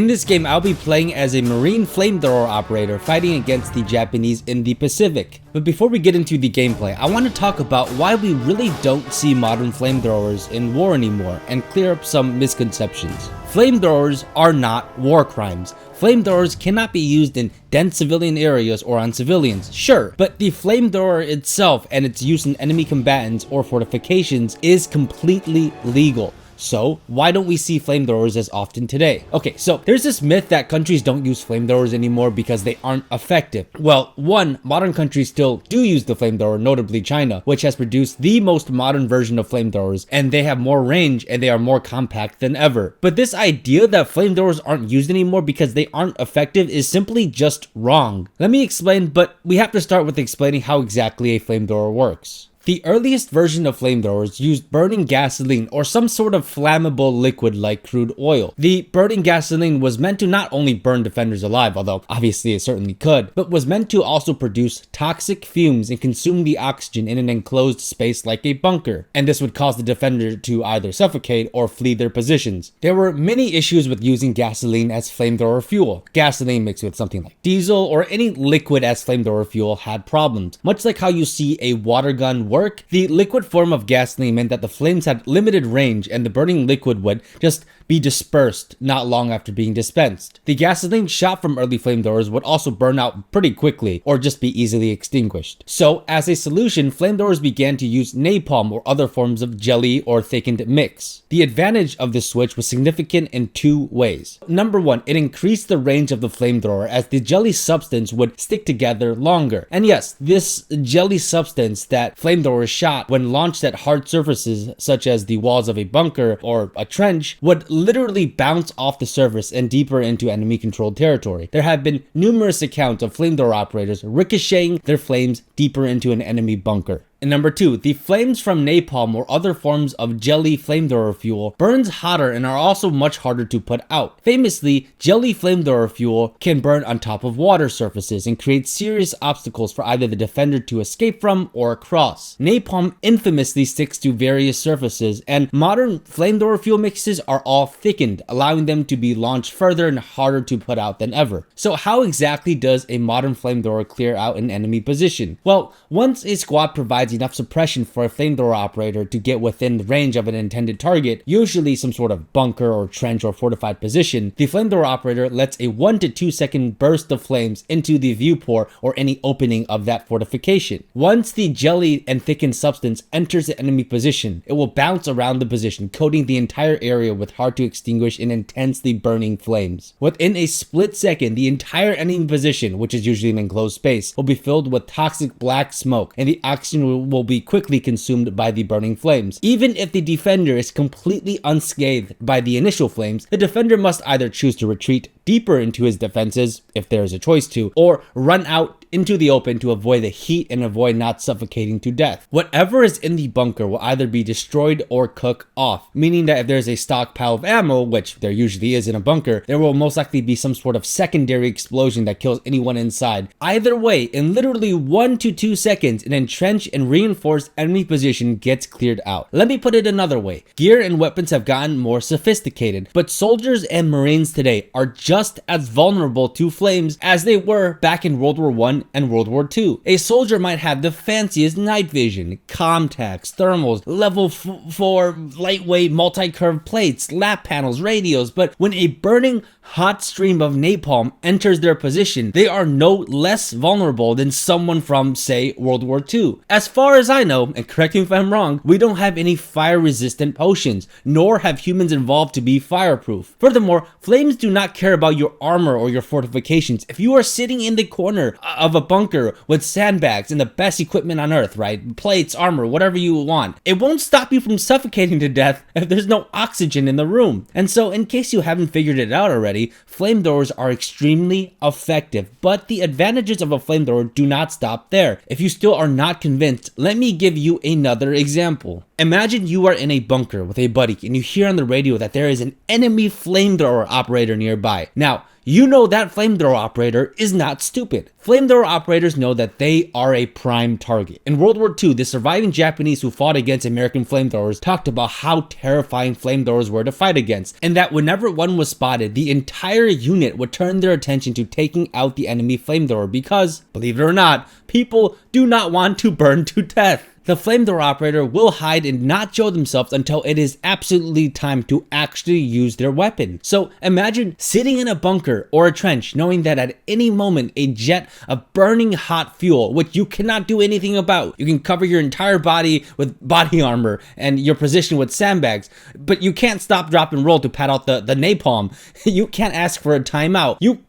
In this game, I'll be playing as a Marine flamethrower operator fighting against the Japanese in the Pacific. But before we get into the gameplay, I want to talk about why we really don't see modern flamethrowers in war anymore and clear up some misconceptions. Flamethrowers are not war crimes. Flamethrowers cannot be used in dense civilian areas or on civilians, sure, but the flamethrower itself and its use in enemy combatants or fortifications is completely legal. So why don't we see flamethrowers as often today? Okay, so there's this myth that countries don't use flamethrowers anymore because they aren't effective. Well, one, modern countries still do use the flamethrower, notably China, which has produced the most modern version of flamethrowers, and they have more range and they are more compact than ever. But this idea that flamethrowers aren't used anymore because they aren't effective is simply just wrong. Let me explain, but we have to start with explaining how exactly a flamethrower works. The earliest version of flamethrowers used burning gasoline or some sort of flammable liquid like crude oil. The burning gasoline was meant to not only burn defenders alive, although obviously it certainly could, but was meant to also produce toxic fumes and consume the oxygen in an enclosed space like a bunker, and this would cause the defender to either suffocate or flee their positions. There were many issues with using gasoline as flamethrower fuel. Gasoline mixed with something like diesel or any liquid as flamethrower fuel had problems. Much like how you see a water gun work, the liquid form of gasoline meant that the flames had limited range and the burning liquid would just be dispersed not long after being dispensed. The gasoline shot from early flamethrowers would also burn out pretty quickly or just be easily extinguished. So as a solution, flamethrowers began to use napalm or other forms of jelly or thickened mix. The advantage of this switch was significant in two ways. Number one, it increased the range of the flamethrower as the jelly substance would stick together longer. And yes, this jelly substance that flamethrowers shot when launched at hard surfaces such as the walls of a bunker or a trench would literally bounce off the surface and deeper into enemy controlled territory. There have been numerous accounts of flamethrower operators ricocheting their flames deeper into an enemy bunker. And number two, the flames from napalm or other forms of jelly flamethrower fuel burns hotter and are also much harder to put out. Famously, jelly flamethrower fuel can burn on top of water surfaces and create serious obstacles for either the defender to escape from or across. Napalm infamously sticks to various surfaces, and modern flamethrower fuel mixes are all thickened, allowing them to be launched further and harder to put out than ever. So how exactly does a modern flamethrower clear out an enemy position? Well, once a squad provides enough suppression for a flamethrower operator to get within the range of an intended target, usually some sort of bunker or trench or fortified position, the flamethrower operator lets a 1 to 2 second burst of flames into the viewport or any opening of that fortification. Once the jelly and thickened substance enters the enemy position, it will bounce around the position, coating the entire area with hard to extinguish and intensely burning flames. Within a split second, the entire enemy position, which is usually an enclosed space, will be filled with toxic black smoke, and the oxygen will be quickly consumed by the burning flames. Even if the defender is completely unscathed by the initial flames, the defender must either choose to retreat deeper into his defenses, if there is a choice to, or run out into the open to avoid the heat and avoid not suffocating to death. Whatever is in the bunker will either be destroyed or cook off, meaning that if there's a stockpile of ammo, which there usually is in a bunker, there will most likely be some sort of secondary explosion that kills anyone inside. Either way, in literally 1 to 2 seconds, an entrenched and reinforced enemy position gets cleared out. Let me put it another way. Gear and weapons have gotten more sophisticated, but soldiers and Marines today are just as vulnerable to flames as they were back in World War I and World War II. A soldier might have the fanciest night vision, comtacts, thermals, level 4 lightweight multi-curve plates, lap panels, radios, but when a burning hot stream of napalm enters their position, they are no less vulnerable than someone from, say, World War II. As far as I know, and correct me if I'm wrong, we don't have any fire-resistant potions, nor have humans involved to be fireproof. Furthermore, flames do not care about your armor or your fortifications. If you are sitting in the corner of a bunker with sandbags and the best equipment on earth, right? Plates, armor, whatever you want, it won't stop you from suffocating to death if there's no oxygen in the room. And so, in case you haven't figured it out already, flamethrowers are extremely effective, but the advantages of a flamethrower do not stop there. If you still are not convinced, let me give you another example. Imagine you are in a bunker with a buddy and you hear on the radio that there is an enemy flamethrower operator nearby. Now, you know that flamethrower operator is not stupid. Flamethrower operators know that they are a prime target. In World War II, the surviving Japanese who fought against American flamethrowers talked about how terrifying flamethrowers were to fight against, and that whenever one was spotted, the entire unit would turn their attention to taking out the enemy flamethrower because, believe it or not, people do not want to burn to death. The flamethrower operator will hide and not show themselves until it is absolutely time to actually use their weapon. So imagine sitting in a bunker or a trench knowing that at any moment a jet of burning hot fuel, which you cannot do anything about, you can cover your entire body with body armor and your position with sandbags, but you can't stop, drop, and roll to pat out the napalm. You can't ask for a timeout. You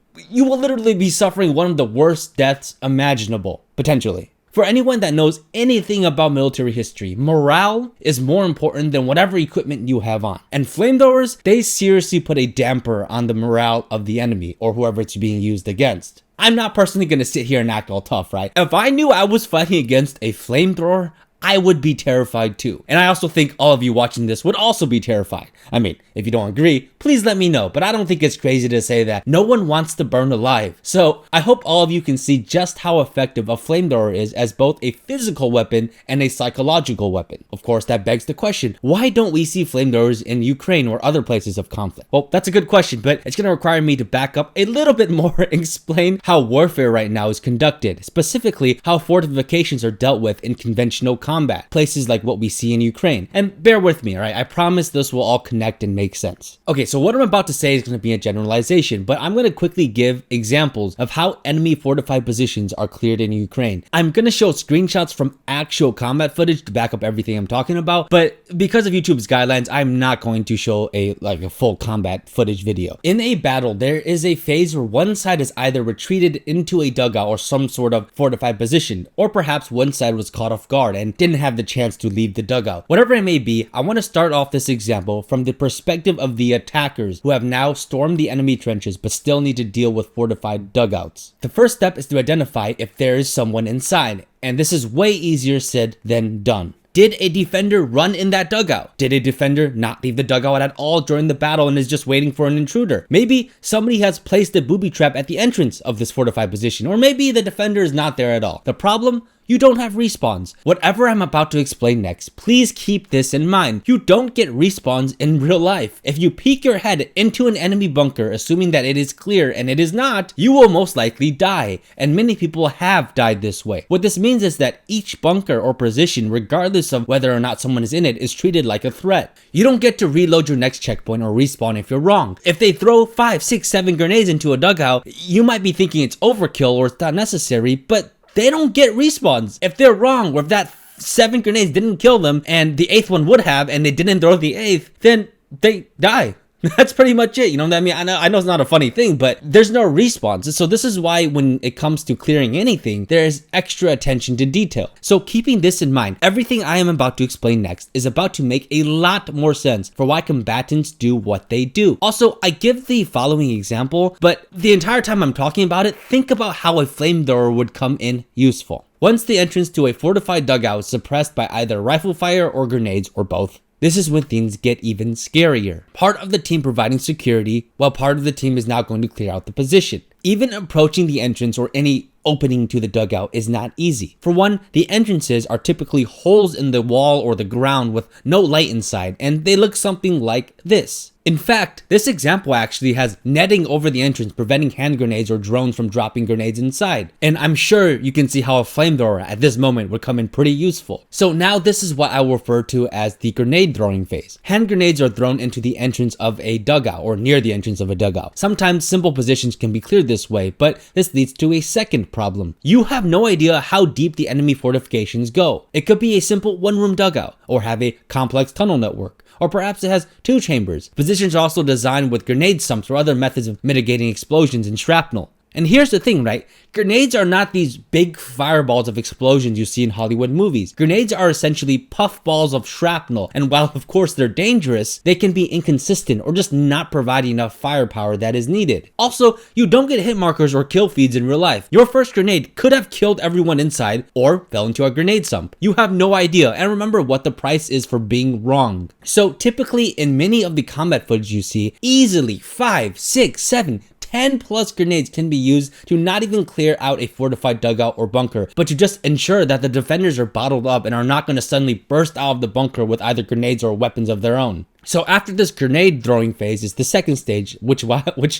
will literally be suffering one of the worst deaths imaginable, potentially. For anyone that knows anything about military history, morale is more important than whatever equipment you have on. And flamethrowers, they seriously put a damper on the morale of the enemy or whoever it's being used against. I'm not personally going to sit here and act all tough, right? If I knew I was fighting against a flamethrower, I would be terrified too. And I also think all of you watching this would also be terrified. I mean, if you don't agree, please let me know, but I don't think it's crazy to say that no one wants to burn alive. So I hope all of you can see just how effective a flamethrower is as both a physical weapon and a psychological weapon. Of course, that begs the question, why don't we see flamethrowers in Ukraine or other places of conflict? Well, that's a good question, but it's going to require me to back up a little bit more and explain how warfare right now is conducted, specifically how fortifications are dealt with in conventional combat, places like what we see in Ukraine. And bear with me, alright? I promise this will all connect and make sense. Okay, so what I'm about to say is going to be a generalization, but I'm going to quickly give examples of how enemy fortified positions are cleared in Ukraine. I'm going to show screenshots from actual combat footage to back up everything I'm talking about, but because of YouTube's guidelines, I'm not going to show a full combat footage video. In a battle, there is a phase where one side is either retreated into a dugout or some sort of fortified position, or perhaps one side was caught off guard and didn't have the chance to leave the dugout. Whatever it may be, I want to start off this example from the perspective of the attackers who have now stormed the enemy trenches but still need to deal with fortified dugouts. The first step is to identify if there is someone inside, and this is way easier said than done. Did a defender run in that dugout? Did a defender not leave the dugout at all during the battle and is just waiting for an intruder? Maybe somebody has placed a booby trap at the entrance of this fortified position, or maybe the defender is not there at all. The problem? You don't have respawns. Whatever I'm about to explain next, please keep this in mind. You don't get respawns in real life. If you peek your head into an enemy bunker assuming that it is clear and it is not, you will most likely die. And many people have died this way. What this means is that each bunker or position, regardless of whether or not someone is in it, is treated like a threat. You don't get to reload your next checkpoint or respawn if you're wrong. If they throw 5, 6, 7 grenades into a dugout, you might be thinking it's overkill or it's not necessary, but they don't get respawns. If they're wrong, or if that 7 grenades didn't kill them and the 8th one would have and they didn't throw the 8th, then they die. That's pretty much it. You know what I mean? I know it's not a funny thing, but there's no respawns. So this is why when it comes to clearing anything, there's extra attention to detail. So keeping this in mind, everything I am about to explain next is about to make a lot more sense for why combatants do what they do. Also, I give the following example, but the entire time I'm talking about it, think about how a flamethrower would come in useful. Once the entrance to a fortified dugout is suppressed by either rifle fire or grenades or both, this is when things get even scarier. Part of the team providing security, while part of the team is now going to clear out the position. Even approaching the entrance or any opening to the dugout is not easy. For one, the entrances are typically holes in the wall or the ground with no light inside, and they look something like this. In fact, this example actually has netting over the entrance preventing hand grenades or drones from dropping grenades inside. And I'm sure you can see how a flamethrower at this moment would come in pretty useful. So now this is what I will refer to as the grenade throwing phase. Hand grenades are thrown into the entrance of a dugout or near the entrance of a dugout. Sometimes simple positions can be cleared this way, but this leads to a second problem. You have no idea how deep the enemy fortifications go. It could be a simple one-room dugout or have a complex tunnel network. Or perhaps it has 2 chambers. Positions are also designed with grenade sumps or other methods of mitigating explosions and shrapnel. And here's the thing, right? Grenades are not these big fireballs of explosions you see in Hollywood movies. Grenades are essentially puffballs of shrapnel, and while of course they're dangerous, they can be inconsistent or just not provide enough firepower that is needed. Also, you don't get hit markers or kill feeds in real life. Your first grenade could have killed everyone inside or fell into a grenade sump. You have no idea, and remember what the price is for being wrong. So typically in many of the combat footage you see, easily 5, 6, 7, 10 plus grenades can be used to not even clear out a fortified dugout or bunker, but to just ensure that the defenders are bottled up and are not going to suddenly burst out of the bunker with either grenades or weapons of their own. So after this grenade throwing phase is the second stage, which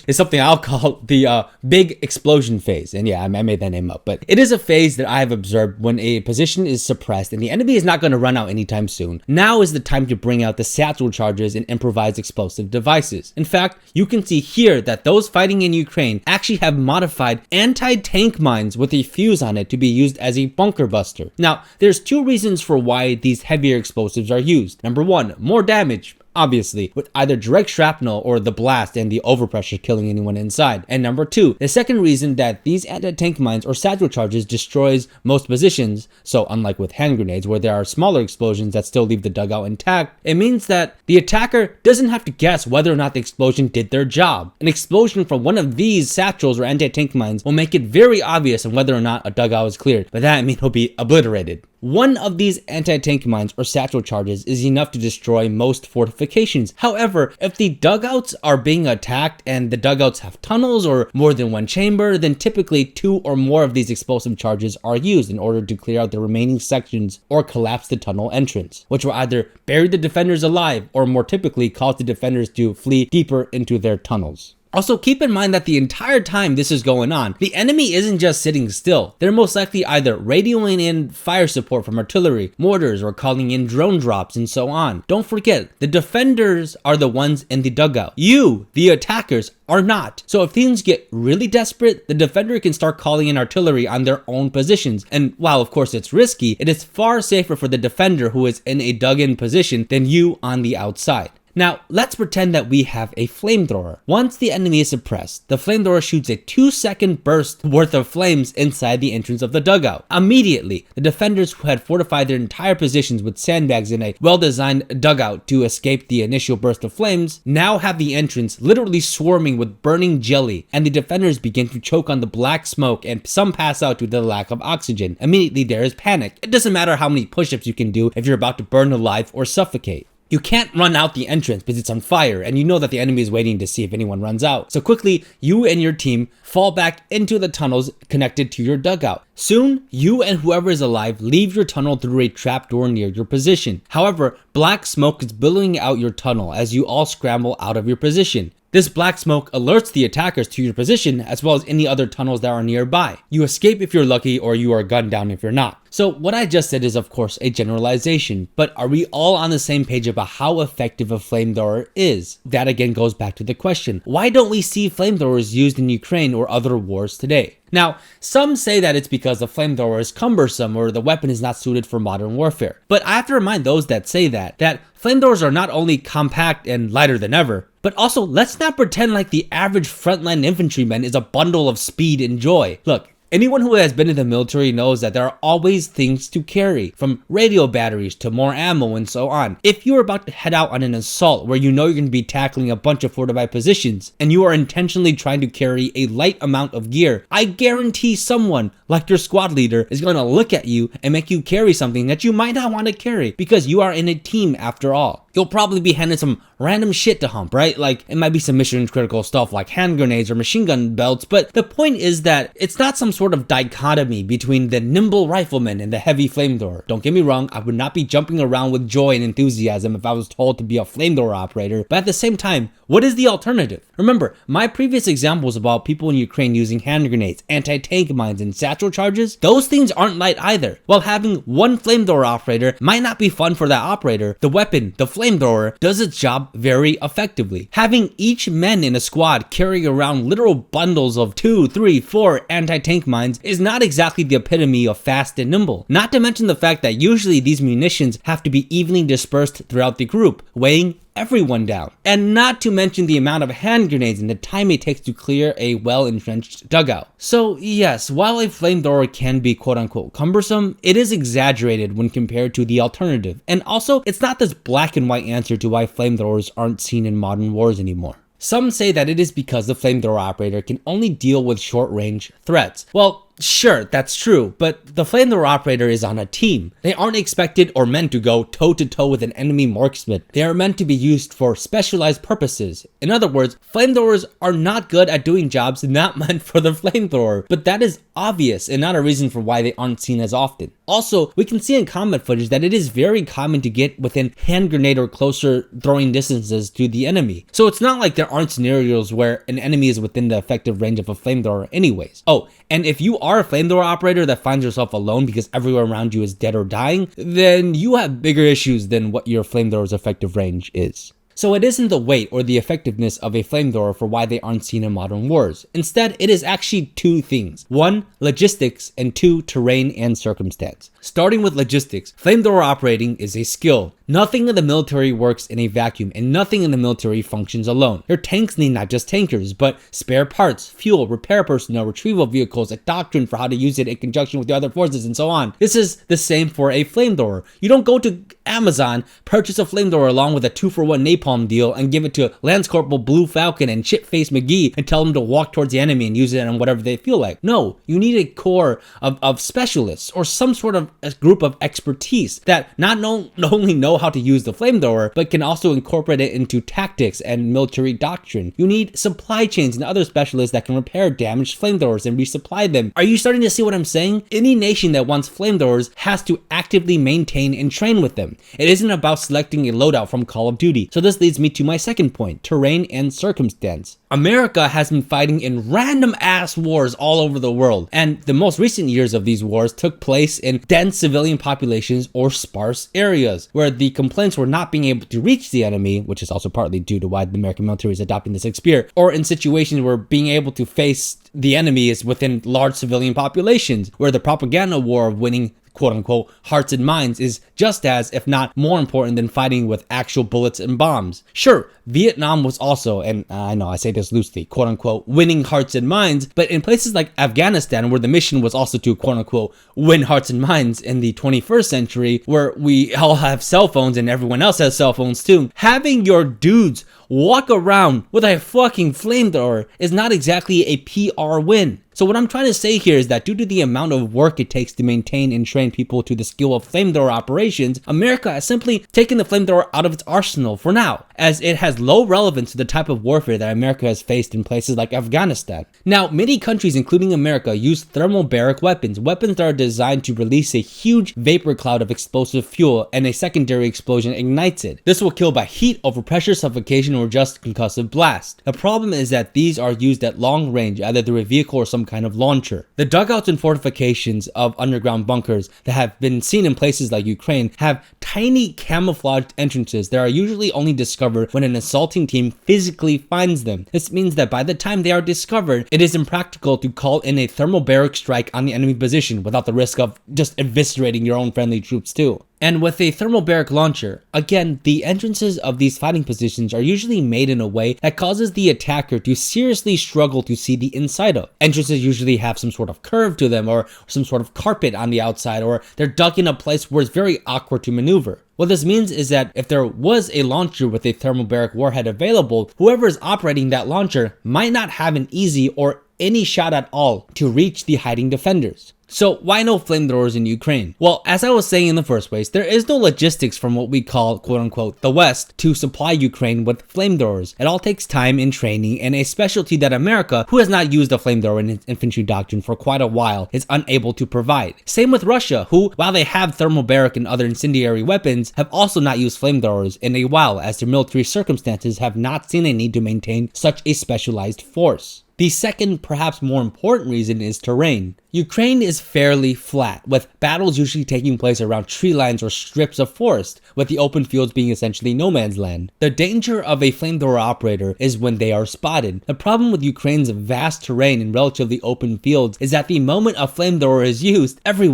is something I'll call the big explosion phase. And yeah, I made that name up, but it is a phase that I have observed when a position is suppressed and the enemy is not going to run out anytime soon. Now is the time to bring out the satchel charges and improvised explosive devices. In fact, you can see here that those fighting in Ukraine actually have modified anti-tank mines with a fuse on it to be used as a bunker buster. Now, there's two reasons for why these heavier explosives are used. Number one, more damage. Obviously, with either direct shrapnel or the blast and the overpressure killing anyone inside. And number two, the second reason that these anti-tank mines or satchel charges destroys most positions, so unlike with hand grenades where there are smaller explosions that still leave the dugout intact, it means that the attacker doesn't have to guess whether or not the explosion did their job. An explosion from one of these satchels or anti-tank mines will make it very obvious on whether or not a dugout is cleared, but that means it'll be obliterated. One of these anti-tank mines or satchel charges is enough to destroy most fortifications. However, if the dugouts are being attacked and the dugouts have tunnels or more than one chamber, then typically 2 or more of these explosive charges are used in order to clear out the remaining sections or collapse the tunnel entrance, which will either bury the defenders alive or more typically cause the defenders to flee deeper into their tunnels. Also, keep in mind that the entire time this is going on, the enemy isn't just sitting still. They're most likely either radioing in fire support from artillery, mortars, or calling in drone drops and so on. Don't forget, the defenders are the ones in the dugout. You, the attackers, are not. So if things get really desperate, the defender can start calling in artillery on their own positions. And while of course it's risky, it is far safer for the defender who is in a dug-in position than you on the outside. Now, let's pretend that we have a flamethrower. Once the enemy is suppressed, the flamethrower shoots a 2-second burst worth of flames inside the entrance of the dugout. Immediately, the defenders who had fortified their entire positions with sandbags in a well-designed dugout to escape the initial burst of flames now have the entrance literally swarming with burning jelly, and the defenders begin to choke on the black smoke and some pass out due to the lack of oxygen. Immediately, there is panic. It doesn't matter how many push-ups you can do if you're about to burn alive or suffocate. You can't run out the entrance because it's on fire and you know that the enemy is waiting to see if anyone runs out. So quickly, you and your team fall back into the tunnels connected to your dugout. Soon, you and whoever is alive leave your tunnel through a trapdoor near your position. However, black smoke is billowing out your tunnel as you all scramble out of your position. This black smoke alerts the attackers to your position as well as any other tunnels that are nearby. You escape if you're lucky or you are gunned down if you're not. So what I just said is of course a generalization, but are we all on the same page about how effective a flamethrower is? That again goes back to the question, why don't we see flamethrowers used in Ukraine or other wars today? Now, some say that it's because the flamethrower is cumbersome or the weapon is not suited for modern warfare. But I have to remind those that say that flamethrowers are not only compact and lighter than ever, but also let's not pretend like the average frontline infantryman is a bundle of speed and joy. Look, anyone who has been in the military knows that there are always things to carry, from radio batteries to more ammo and so on. If you're about to head out on an assault where you know you're going to be tackling a bunch of fortified positions and you are intentionally trying to carry a light amount of gear, I guarantee someone like your squad leader is going to look at you and make you carry something that you might not want to carry because you are in a team after all. You'll probably be handed some random shit to hump, right? Like it might be some mission critical stuff like hand grenades or machine gun belts, but the point is that it's not some sort of dichotomy between the nimble rifleman and the heavy flamethrower. Don't get me wrong, I would not be jumping around with joy and enthusiasm if I was told to be a flamethrower operator, but at the same time, what is the alternative? Remember, my previous example was about people in Ukraine using hand grenades, anti-tank mines, and satchel charges. Those things aren't light either. While having one flamethrower operator might not be fun for that operator, the weapon, the flamethrower, does its job very effectively. Having each men in a squad carrying around literal bundles of 2, 3, 4 anti-tank mines is not exactly the epitome of fast and nimble. Not to mention the fact that usually these munitions have to be evenly dispersed throughout the group, weighing everyone down. And not to mention the amount of hand grenades and the time it takes to clear a well-entrenched dugout. So yes, while a flamethrower can be quote-unquote cumbersome, it is exaggerated when compared to the alternative. And also, it's not this black and white answer to why flamethrowers aren't seen in modern wars anymore. Some say that it is because the flamethrower operator can only deal with short-range threats. Well, sure, that's true, but the flamethrower operator is on a team. They aren't expected or meant to go toe-to-toe with an enemy marksman. They are meant to be used for specialized purposes. In other words, flamethrowers are not good at doing jobs not meant for the flamethrower, but that is obvious and not a reason for why they aren't seen as often. Also, we can see in combat footage that it is very common to get within hand grenade or closer throwing distances to the enemy. So it's not like there aren't scenarios where an enemy is within the effective range of a flamethrower anyways. Oh, and if you are a flamethrower operator that finds yourself alone because everyone around you is dead or dying, then you have bigger issues than what your flamethrower's effective range is. So it isn't the weight or the effectiveness of a flamethrower for why they aren't seen in modern wars. Instead, it is actually two things. One, logistics, and two, terrain and circumstance. Starting with logistics, flamethrower operating is a skill. Nothing in the military works in a vacuum, and nothing in the military functions alone. Your tanks need not just tankers, but spare parts, fuel, repair personnel, retrieval vehicles, a doctrine for how to use it in conjunction with the other forces, and so on. This is the same for a flamethrower. You don't go to Amazon, purchase a flamethrower along with a 2-for-1 napalm deal, and give it to Lance Corporal Blue Falcon and Chipface McGee and tell them to walk towards the enemy and use it on whatever they feel like. No, you need a corps of specialists or some sort of a group of expertise that not only know how to use the flamethrower, but can also incorporate it into tactics and military doctrine. You need supply chains and other specialists that can repair damaged flamethrowers and resupply them. Are you starting to see what I'm saying? Any nation that wants flamethrowers has to actively maintain and train with them. It isn't about selecting a loadout from Call of Duty. So this leads me to my second point, terrain and circumstance. America has been fighting in random ass wars all over the world, and the most recent years of these wars took place in dense civilian populations or sparse areas, where the complaints were not being able to reach the enemy, which is also partly due to why the American military is adopting the 6th Spear, or in situations where being able to face the enemy is within large civilian populations, where the propaganda war of winning quote-unquote hearts and minds is just as, if not more important than fighting with actual bullets and bombs. Sure, Vietnam was also, and I know I say this loosely, quote-unquote winning hearts and minds, but in places like Afghanistan, where the mission was also to quote-unquote win hearts and minds in the 21st century, where we all have cell phones and everyone else has cell phones too, having your dudes walk around with a fucking flamethrower is not exactly a PR win. So what I'm trying to say here is that due to the amount of work it takes to maintain and train people to the skill of flamethrower operations, America has simply taken the flamethrower out of its arsenal for now, as it has low relevance to the type of warfare that America has faced in places like Afghanistan. Now, many countries, including America, use thermobaric weapons that are designed to release a huge vapor cloud of explosive fuel, and a secondary explosion ignites it. This will kill by heat, overpressure, suffocation, or just concussive blast. The problem is that these are used at long range, either through a vehicle or some kind of launcher. The dugouts and fortifications of underground bunkers that have been seen in places like Ukraine have tiny camouflaged entrances that are usually only discovered when an assaulting team physically finds them. This means that by the time they are discovered, it is impractical to call in a thermobaric strike on the enemy position without the risk of just eviscerating your own friendly troops too. And with a thermobaric launcher, again, the entrances of these fighting positions are usually made in a way that causes the attacker to seriously struggle to see the inside of. Entrances usually have some sort of curve to them, or some sort of carpet on the outside, or they're dug in a place where it's very awkward to maneuver. What this means is that if there was a launcher with a thermobaric warhead available, whoever is operating that launcher might not have an easy or any shot at all to reach the hiding defenders. So why no flamethrowers in Ukraine? Well, as I was saying in the first place, there is no logistics from what we call quote-unquote the West to supply Ukraine with flamethrowers. It all takes time and training, and a specialty that America, who has not used a flamethrower in its infantry doctrine for quite a while, is unable to provide. Same with Russia, who, while they have thermobaric and other incendiary weapons, have also not used flamethrowers in a while, as their military circumstances have not seen a need to maintain such a specialized force. The second, perhaps more important reason is terrain. Ukraine is fairly flat, with battles usually taking place around tree lines or strips of forest, with the open fields being essentially no man's land. The danger of a flamethrower operator is when they are spotted. The problem with Ukraine's vast terrain and relatively open fields is that the moment a flamethrower is used, every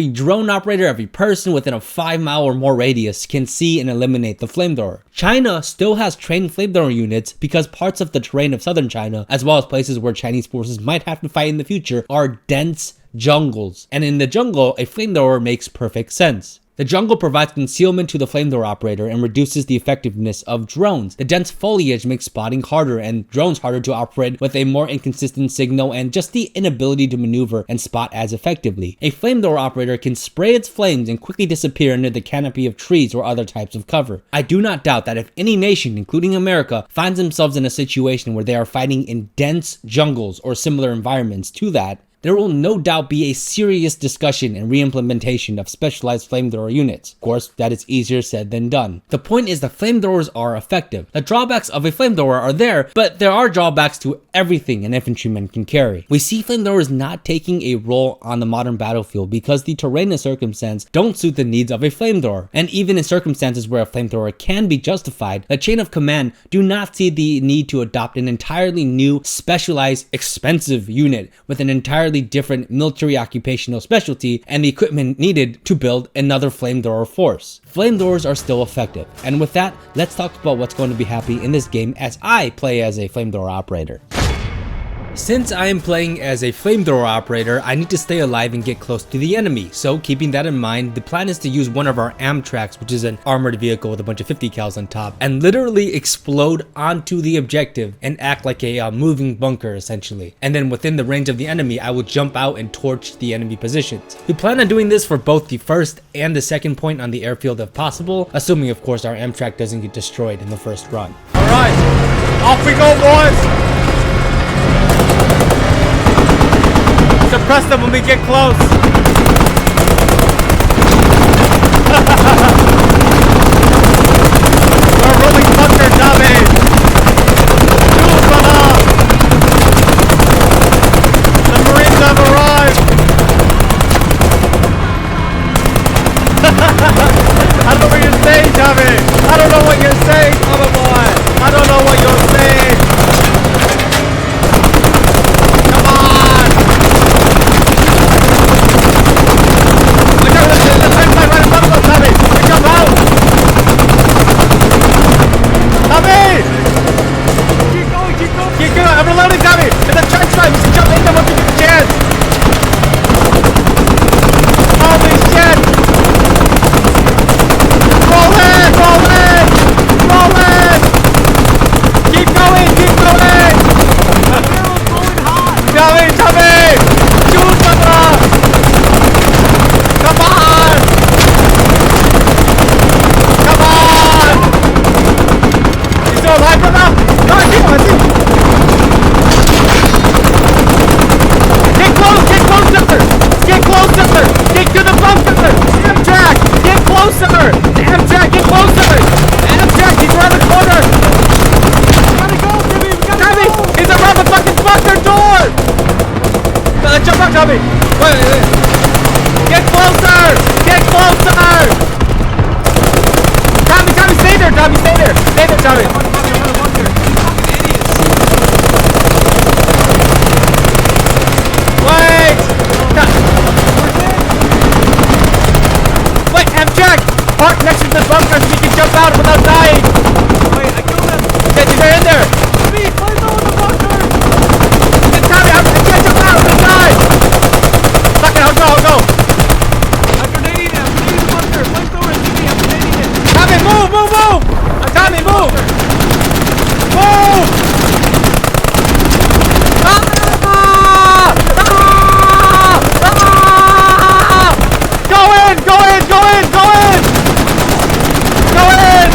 drone operator, every person within a 5-mile or more radius can see and eliminate the flamethrower. China still has trained flamethrower units because parts of the terrain of southern China, as well as places where Chinese forces might have to fight in the future, are dense jungles, and in the jungle a flamethrower makes perfect sense. The jungle provides concealment to the flamethrower operator and reduces the effectiveness of drones. The dense foliage makes spotting harder and drones harder to operate with a more inconsistent signal and just the inability to maneuver and spot as effectively. A flamethrower operator can spray its flames and quickly disappear under the canopy of trees or other types of cover. I do not doubt that if any nation, including America, finds themselves in a situation where they are fighting in dense jungles or similar environments to that, there will no doubt be a serious discussion and re-implementation of specialized flamethrower units. Of course, that is easier said than done. The point is that flamethrowers are effective. The drawbacks of a flamethrower are there, but there are drawbacks to everything an infantryman can carry. We see flamethrowers not taking a role on the modern battlefield because the terrain and circumstance don't suit the needs of a flamethrower. And even in circumstances where a flamethrower can be justified, the chain of command do not see the need to adopt an entirely new, specialized, expensive unit with an entirely different military occupational specialty and the equipment needed to build another flamethrower force. Flamethrowers are still effective, and with that, let's talk about what's going to be happening in this game as I play as a flamethrower operator. Since I am playing as a flamethrower operator, I need to stay alive and get close to the enemy. So keeping that in mind, the plan is to use one of our Amtraks, which is an armored vehicle with a bunch of 50 cals on top, and literally explode onto the objective and act like a moving bunker essentially. And then within the range of the enemy, I will jump out and torch the enemy positions. We plan on doing this for both the first and the second point on the airfield if possible, assuming of course our Amtrak doesn't get destroyed in the first run. Alright, off we go, boys! Suppress them when we get close. We're rolling thunder, damage. The Marines have arrived. I don't know what you're saying, Tommy. I don't know what you're saying, Mama boy. I don't know what you're saying. I'm reloading, Tommy! It's a trench line! We should jump in there once we get the chance! Holy shit! Roll in! Roll in! Roll in! Keep going! Keep going! Tommy! Tommy! Shoot, brother! Come on! Come on! You still alive, brother? No, I see him! I see him! Get closer! Get to the bunker! Amtrak! Get closer! Amtrak, get closer! Amtrak, he's around the corner! We gotta go, Timmy! We gotta go! He's around the fucking bunker door! Jump out, Tommy! Wait. Get closer! Get closer! Tommy, stay there! Tommy, stay there! Stay there, Tommy! Wait, Amtrak! Park next to the bunker so we can jump out without dying! Wait, I killed him! Yeah, they're in there! Me, flamethrower in the bunker! Tommy, I can't jump out, I'm gonna die! Fuck it, I'll go! I'm grenading him! I'm grenading the bunker! Flamethrower is me, I'm grenading it! Tommy, move! Tommy, move! Move! Go in!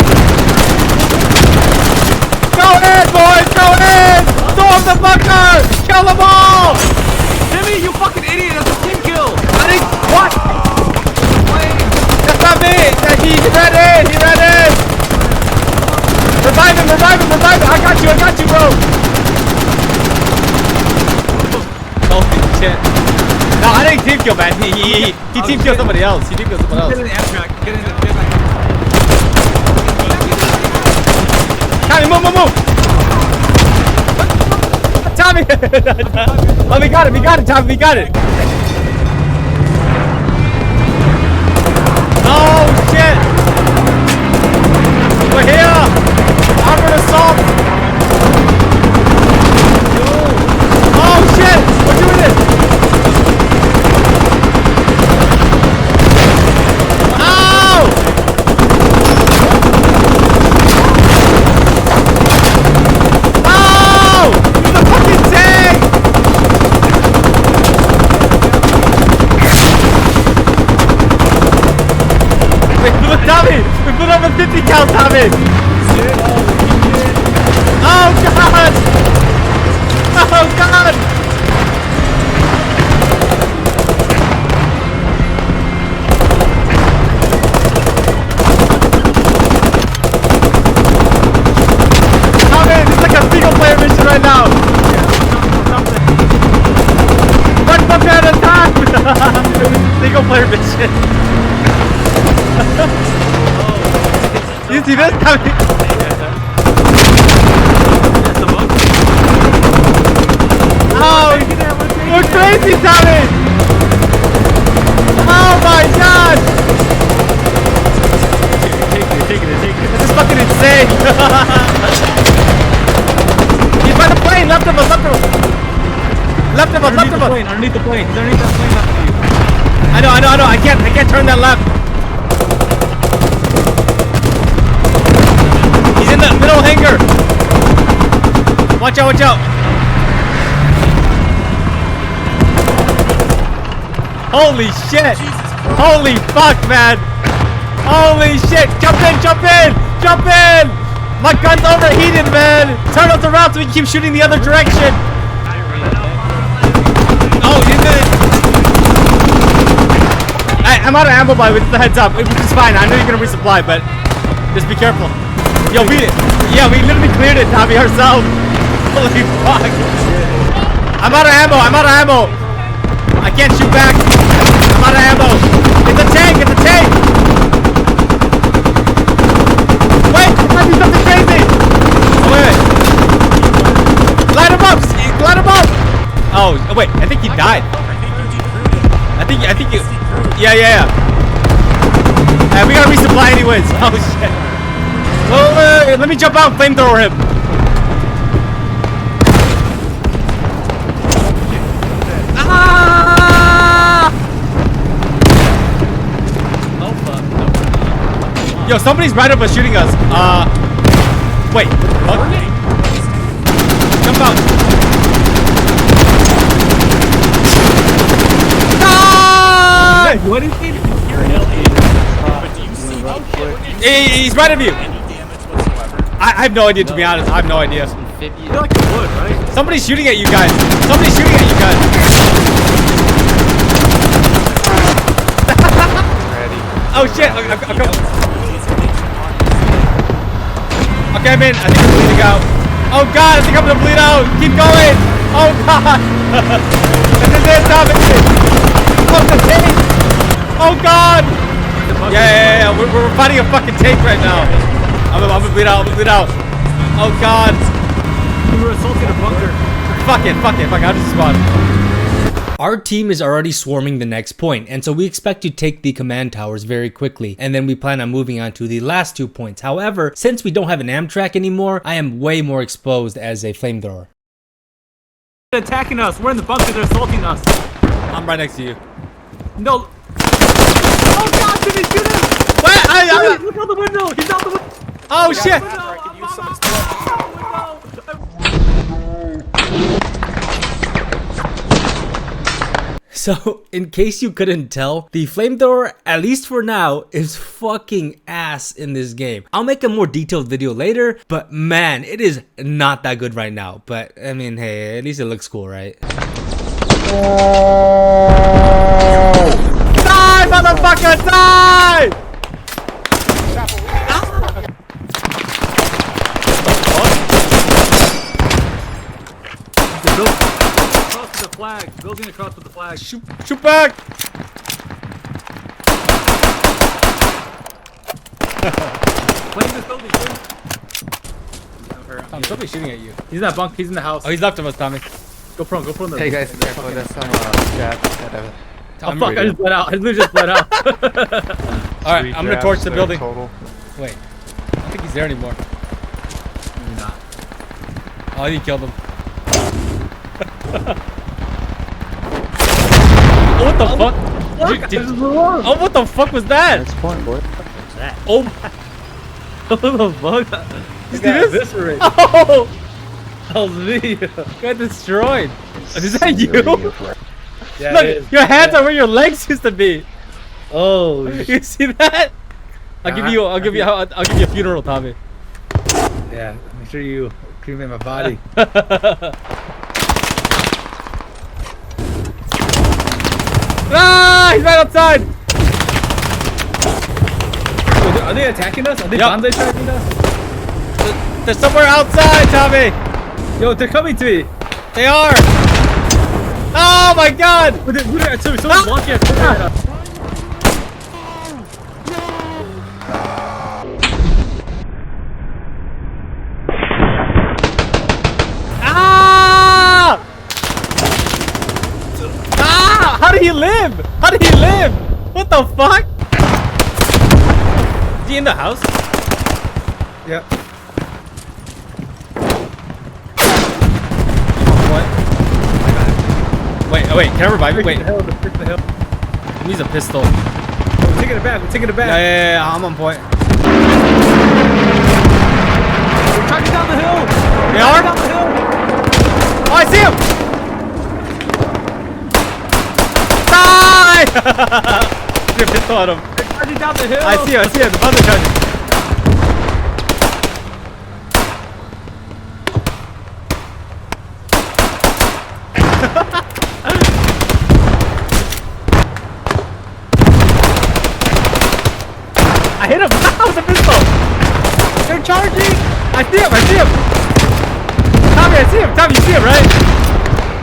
kill, man. He team killed somebody else. He team killed someone else. Get in the amtrack. Get in the back. Tommy, move. Tommy! Oh, we got it, Tommy, we got it. Oh, shit! We're here! Armored assault! Oh, shit! We're doing it! Ow! Ow! The fucking tank! Tommy! We put up a 50 cal, Tommy! Oh god! Oh god! Tommy, this is like a single player mission right now! One bunker at a time! Single player mission! You see this coming? Oh, we're crazy, Tommy! Oh my god! Take it. This is fucking insane! He's by the plane! Left of us! Underneath the plane. He's underneath that plane left of you. I know. I can't turn that left. He's in the middle hangar. Watch out. Holy shit. Holy fuck, man. Holy shit. Jump in. My gun's overheated, man. Turn us around so we can keep shooting the other direction. Oh, he's in it. I'm out of ammo, by the way. Just a heads up. Which is fine. I know you're gonna resupply, but just be careful. Yo, we literally cleared it, Tommy, ourselves. Holy fuck. I'm out of ammo. I can't shoot back. I'm out of ammo. It's a tank. Wait, there might be something crazy. Oh, wait. Light him up. Oh, wait, I think he died. I think you. Yeah. We gotta resupply anyways. Oh shit. Well, let me jump out and flamethrower him. Ah! Yo, somebody's right up us shooting us. Wait. What? Jump out. Ah! What is it? He's right of you. I have no idea, to be honest. I have no idea. You're like a wood, right? Somebody's shooting at you guys. Oh shit. I'm coming. Okay, I'm in. I think I'm bleeding out. Oh god, I think I'm gonna bleed out. Keep going. Oh god. This is it, Tommy. Oh god. Yeah. We're fighting a fucking tank right now. I'm gonna bleed out. Oh god. We were assaulting a bunker. Fuck it. I'll just spawn. Our team is already swarming the next point, and so we expect to take the command towers very quickly, and then we plan on moving on to the last 2 points. However, since we don't have an Amtrak anymore, I am way more exposed as a flamethrower. They're attacking us. We're in the bunker. They're assaulting us. I'm right next to you. No. Oh god, did he shoot him? What? Look out the window. He's out the window. Oh shit. So, in case you couldn't tell, the flamethrower, at least for now, is fucking ass in this game. I'll make a more detailed video later, but man, it is not that good right now. But, I mean, hey, at least it looks cool, right? Die, motherfucker, die! Building across with the flag. Shoot back! Play in this building, please. Somebody's shooting at you. He's in that bunk. He's in the house. Oh, he's left of us, Tommy. Go prone. Go prone. Hey guys, careful, there's some traps that have Oh fuck! I just bled out. I literally just bled out. Alright, I'm gonna torch the building. Total. Wait. I don't think he's there anymore. Maybe not. Oh, he killed him. Oh, what the fuck? Oh, what the fuck was that? That's fun, boy. Oh, What the fuck? you see this? Eviscerate. Oh, That was me. got destroyed. Is that you? Yeah, Look, it is. your hands are where your legs used to be. Oh. You see that? I'll give you a funeral, Tommy. Yeah. Make sure you cremate my body. Ah, he's right outside. Are they attacking us? Are they Yep. bombs attacking us? They're somewhere outside, Tommy. Yo, they're coming to me. They are. Oh my God. Someone's walking at us. Ah! Ah! How did he live? How did he live? What the fuck? Is he in the house? Yeah. What? Wait, oh wait, can I revive you? Wait, The hill, the hill. he needs a pistol. We're taking it back. We're taking it back. Yeah, I'm on point. We're charging down the hill. They are? Down the hill. Oh, I see him! Die! Get a pistol at him. They're charging down the hill. I see him, the buzzer charging. I hit him with a pistol. They're charging. I see him. Tommy, I see him. Tommy, you see him, right?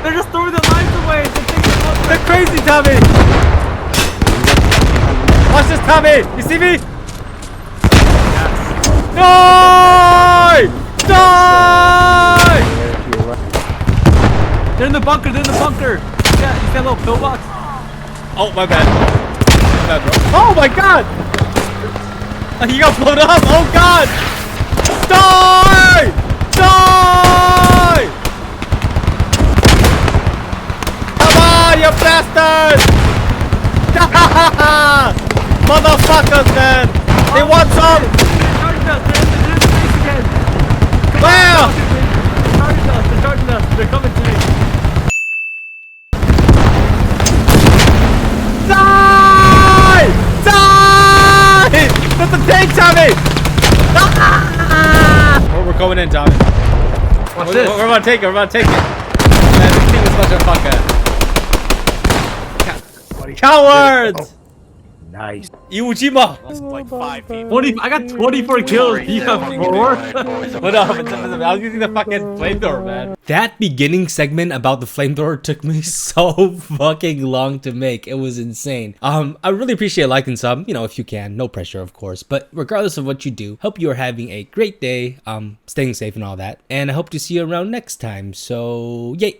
They're just throwing their lives away. They're taking them up. They're crazy, Tommy. Watch this, Tommy. You see me? Die! Die! They're in the bunker. They're in the bunker. Yeah, you see that little pillbox? Oh, my bad. Bro. Oh my God! He got blown up. Oh God! Die! Die! Come on, you bastards! Motherfuckers, man! They want some! They're charging us. They're in the space again. Where? They're charging us. They're charging us. They're coming to me. Die! Die! That's the tank, Tommy! Ah! We're going in, Tommy. Watch We're this. about to take it. We're about to take it. Man, this team is such a fucker. Cowards! Nice. Iwo Jima! Like 5 people. 20, I got 24 kills. You have 4? What up? I was using the fucking flamethrower, man. That beginning segment about the flamethrower took me so fucking long to make. It was insane. I really appreciate a like and sub, you know, if you can. No pressure, of course. But regardless of what you do, hope you are having a great day, staying safe and all that. And I hope to see you around next time. So, yay!